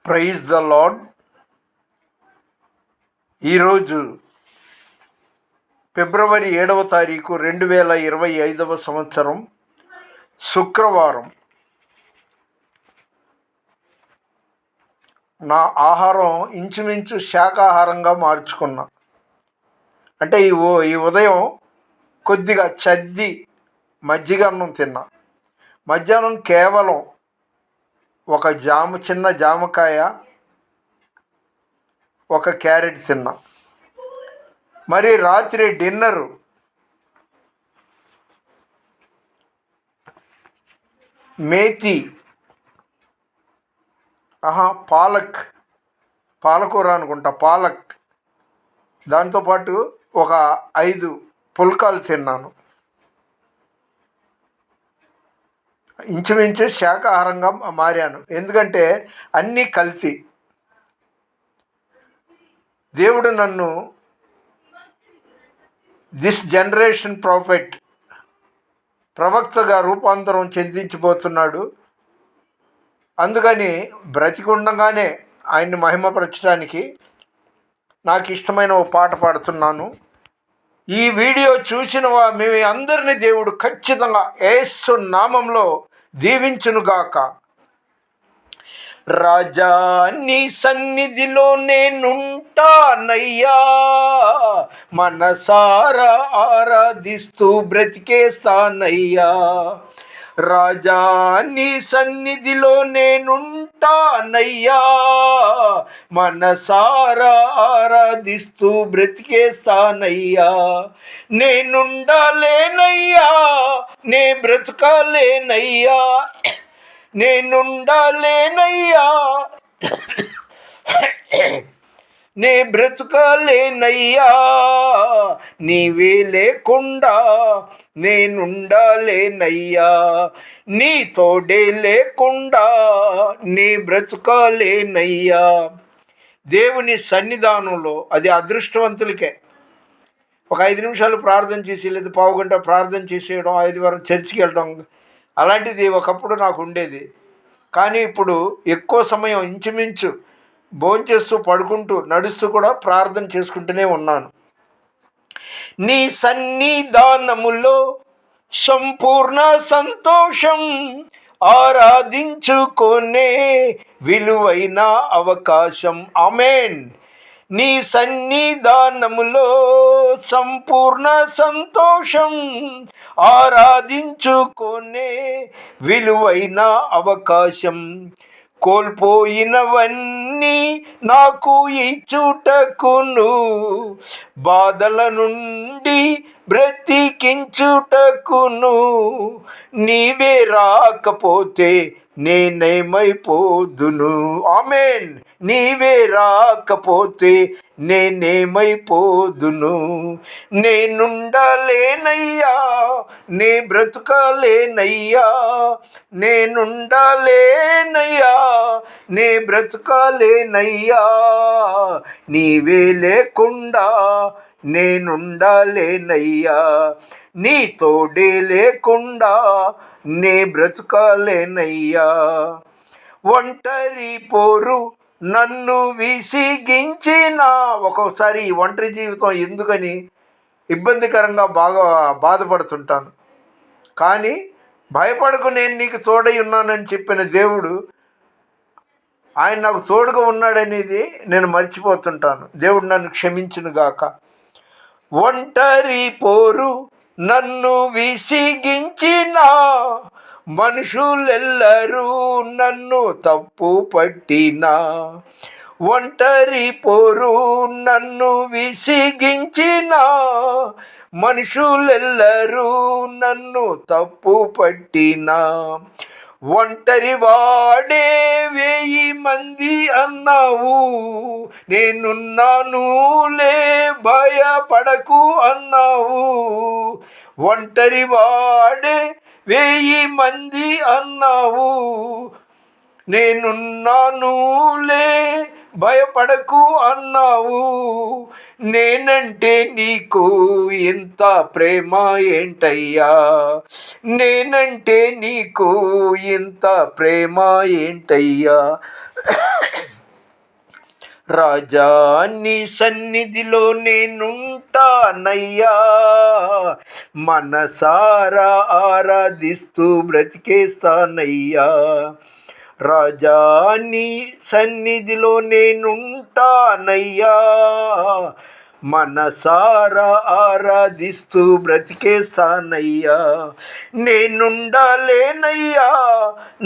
Praise the lord. ఈరోజు ఫిబ్రవరి 7వ తారీఖు 2025 సంవత్సరం శుక్రవారం. నా ఆహారం ఇంచుమించు శాకాహారంగా మార్చుకున్నా. అంటే ఈ ఉదయం కొద్దిగా చద్ది మజ్జిగ అన్నం తిన్నా. మధ్యాహ్నం కేవలం ఒక చిన్న జామకాయ, ఒక క్యారెట్ తిన్నా. మరి రాత్రి డిన్నరు మేతి పాలకూర అనుకుంటా, పాలక్, దాంతోపాటు ఒక 5 పుల్కాలు తిన్నాను. ఇంచుమించు శాకాహారంగా మారాను. ఎందుకంటే అన్నీ కలిసి దేవుడు నన్ను దిస్ జనరేషన్ ప్రవక్తగా రూపాంతరం చెందించబోతున్నాడు. అందుకని బ్రతికుండగానే ఆయన్ని మహిమపరచడానికి నాకు ఇష్టమైన ఓ పాట పాడుతున్నాను. ఈ వీడియో చూసిన మీ అందరినీ దేవుడు ఖచ్చితంగా యేసు నామంలో దీవించునుగాక. రాజా నీ సన్నిధిలో నేనుంటానయ్యా, మనసారా ఆరాధిస్తూ బ్రతికేస్తానయ్యా. రాజా నీ సన్నిధిలో నేనుంటానయ్యా, మనసారా ఆరాధిస్తూ బ్రతికేస్తానయ్యా. నేనుండాలేనయ్యా, నే బ్రతకాలేనయ్యా, నేనుండాలేనయ్యా, నే బ్రతకాలేనయ్యా. నీవే లేకుండా నేనుండాలేనయ్యా, నీ తోడే లేకుండా నీ బ్రతకాలేనయ్యా. దేవుని సన్నిధానంలో అది అదృష్టవంతులకే. ఒక 5 నిమిషాలు ప్రార్థన చేసి, లేదా పావుగంట ప్రార్థన చేసేయడం, ఆదివారం చర్చికి వెళ్ళడం, అలాంటిది ఒకప్పుడు నాకు ఉండేది. కానీ ఇప్పుడు ఎక్కువ సమయం ఇంచుమించు భోంచేస్తూ, పడుకుంటూ, నడుస్తూ కూడా ప్రార్థన చేసుకుంటూనే ఉన్నాను. నీ సన్నిధానములో సంపూర్ణ సంతోషం, ఆరాధించుకొనే విలువైన అవకాశం. ఆమేన్. నీ సన్నిధానములో సంపూర్ణ సంతోషం, ఆరాధించుకొనే విలువైన అవకాశం. కోల్పోయినవన్నీ నాకు ఇచ్చుటకును, బాధల నుండి బ్రతికించుటకును. నీవే రాకపోతే నేనేమైపోదును. ఆమేన్. నీవే రాకపోతే నేనేమైపోదును. నేనుండాలేనయ్యా, నే బ్రతకాలేనయ్యా, నేనుండాలేనయ్యా, నే బ్రతకాలేనయ్యా. నీవే లేకుండా నేనుండాలేనయ్యా, నీ తోడే లేకుండా నే బ్రతకాలేనయ్యా. ఒంటరి పోరు నన్ను విసిగించిన, ఒక్కొక్కసారి ఈ ఒంటరి జీవితం ఎందుకని ఇబ్బందికరంగా బాగా బాధపడుతుంటాను. కానీ భయపడకు, నేను నీకు తోడై ఉన్నానని చెప్పిన దేవుడు, ఆయన నాకు తోడుగా ఉన్నాడనేది నేను మర్చిపోతుంటాను. దేవుడు నన్ను క్షమించునుగాక. ఒంటరి పోరు నన్ను విసిగించిన, మనుషులెల్లరూ నన్ను తప్పు పట్టినా. ఒంటరి పోరు నన్ను విసిగించిన, మనుషులెల్లరూ నన్ను తప్పు పట్టినా. ఒంటరి వాడే 1000 మంది అన్నావు, నేనున్నానులే భయపడకు అన్నావు. ఒంటరి వాడే 1000 మంది అన్నావు, నేనున్నానులే భయపడకు అన్నావు. నేనంటే నీకు ఇంత ప్రేమ ఏంటయ్యా, నేనంటే నీకు ఇంత ప్రేమ ఏంటయ్యా. రాజా నీ సన్నిధిలో నేనుంటానయ్యా, మనసారా ఆరాధిస్తూ బ్రతికేస్తానయ్యా. రాజా నీ సన్నిధిలో నేనుంటానయ్యా, మనసారా ఆరాధిస్తూ బ్రతికేస్తానయ్యా. నేనుండాలేనయ్యా,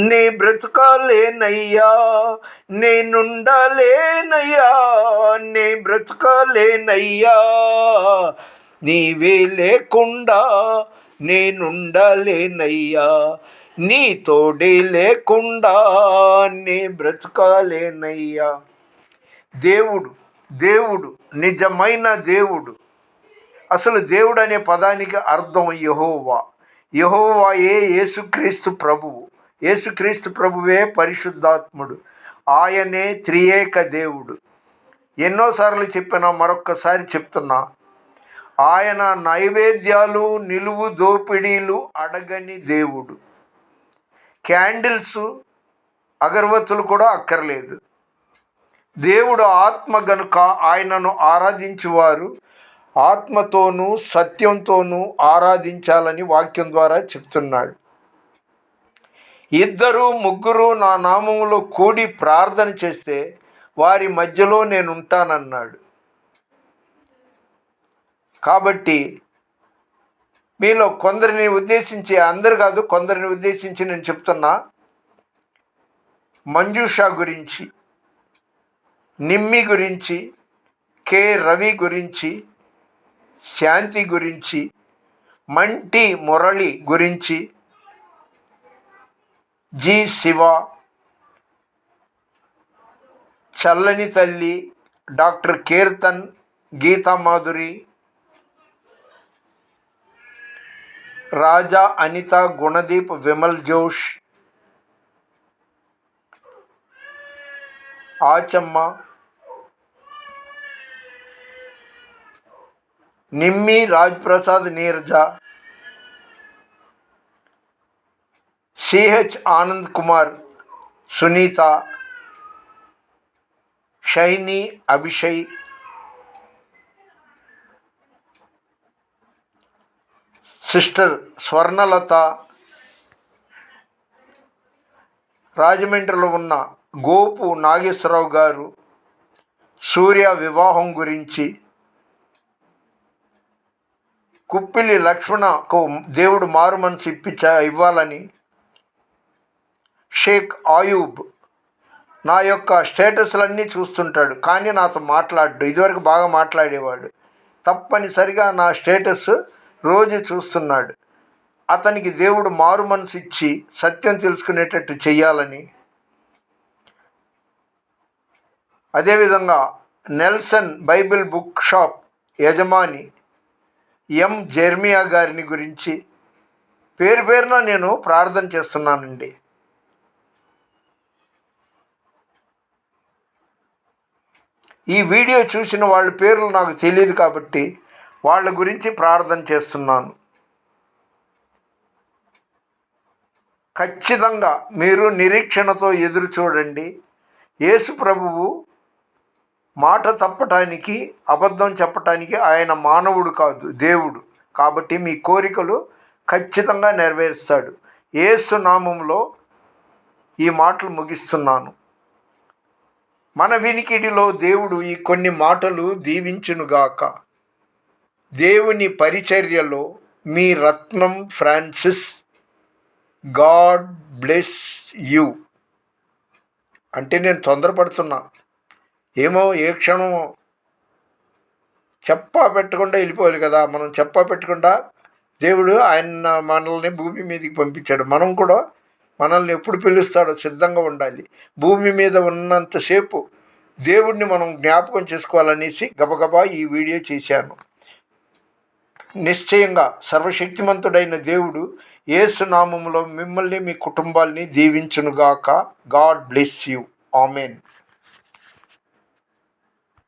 నే బ్రతుకాలేనయ్యా, నేనుండాలేనయ్యా, నే బ్రతుకాలేనయ్యా. నీవే లేకుండా నేనుండాలేనయ్యా, నీ తోడే లేకుండా నే బ్రతుకాలేనయ్యా. దేవుడు దేవుడు నిజమైన దేవుడు. అసలు దేవుడు అనే పదానికి అర్థం యెహోవా. యెహోవాయే యేసుక్రీస్తు ప్రభువు. యేసుక్రీస్తు ప్రభువే పరిశుద్ధాత్ముడు. ఆయనే త్రియేక దేవుడు. ఎన్నోసార్లు చెప్పినా మరొక్కసారి చెప్తున్నా, ఆయన నైవేద్యాలు నిలువు దోపిడీలు అడగని దేవుడు. క్యాండిల్స్ అగరవత్తులు కూడా అక్కర్లేదు. దేవుడు ఆత్మ గనుక ఆయనను ఆరాధించువారు ఆత్మతోనూ సత్యంతోనూ ఆరాధించాలని వాక్యం ద్వారా చెప్తున్నాడు. 2, 3 నా నామములో కూడి ప్రార్థన చేస్తే వారి మధ్యలో నేను ఉంటానన్నాడు. కాబట్టి మీలో కొందరిని ఉద్దేశించి, అందరు కాదు, కొందరిని ఉద్దేశించి నేను చెప్తున్నా. మంజుషా గురించి, నిమ్మి గురించి, కె రవి గురించి, శాంతి గురించి, మంటి మురళి గురించి, జి శివ, చల్లని తల్లి, డాక్టర్ కీర్తన్, గీతా మాధురి, రాజా అనిత, గుణదీప్, విమల్ జోష్, ఆచమ్మ, నిమ్మి, రాజ్ ప్రసాద్, నీరజ, సిహెచ్ ఆనంద్ కుమార్, సునీత, షైని, అభిషయ్, సిస్టర్ స్వర్ణలత, రాజమండ్రిలో ఉన్న గోపు నాగేశ్వరరావు గారు, సూర్య వివాహం గురించి, కుప్పిలి లక్ష్మణకు దేవుడు మారు మనసు ఇవ్వాలని, షేక్ ఆయూబ్ నా యొక్క స్టేటస్లన్నీ చూస్తుంటాడు, కానీ నాతో మాట్లాడు. ఇదివరకు బాగా మాట్లాడేవాడు. తప్పనిసరిగా నా స్టేటస్ రోజు చూస్తున్నాడు. అతనికి దేవుడు మారు మనసు ఇచ్చి సత్యం తెలుసుకునేటట్టు చెయ్యాలని. అదేవిధంగా నెల్సన్ బైబిల్ బుక్ షాప్ యజమాని ఎం జెర్మియా గారిని గురించి పేరు పేరున నేను ప్రార్థన చేస్తున్నానండి. ఈ వీడియో చూసిన వాళ్ళ పేర్లు నాకు తెలియదు కాబట్టి వాళ్ళ గురించి ప్రార్థన చేస్తున్నాను. ఖచ్చితంగా మీరు నిరీక్షణతో ఎదురు చూడండి. యేసు ప్రభువు మాట తప్పటానికి, అబద్ధం చెప్పటానికి ఆయన మానవుడు కాదు, దేవుడు. కాబట్టి మీ కోరికలు ఖచ్చితంగా నెరవేరుస్తాడు. యేసు నామములో ఈ మాటలు ముగిస్తున్నాను. మన వినికిడిలో దేవుడు ఈ కొన్ని మాటలు దీవించునుగాక. దేవుని పరిచర్యలో మీ రత్నం ఫ్రాన్సిస్. God bless you. అంటే నేను తొందరపడుతున్నా, ఏమో ఏ క్షణమో చెప్పా పెట్టకుండా వెళ్ళిపోవాలి కదా. మనం చెప్పా పెట్టకుండా దేవుడు ఆయన మనల్ని భూమి మీదకి పంపించాడు. మనం కూడా మనల్ని ఎప్పుడు పిలుస్తాడో సిద్ధంగా ఉండాలి. భూమి మీద ఉన్నంతసేపు దేవుడిని మనం జ్ఞాపకం చేసుకోవాలనేసి గబగబా ఈ వీడియో చేశాను. నిశ్చయంగా సర్వశక్తిమంతుడైన దేవుడు యేసు నామములో మిమ్మల్ని, మీ కుటుంబాల్ని దీవించునుగాక. God bless you. ఆమెన్.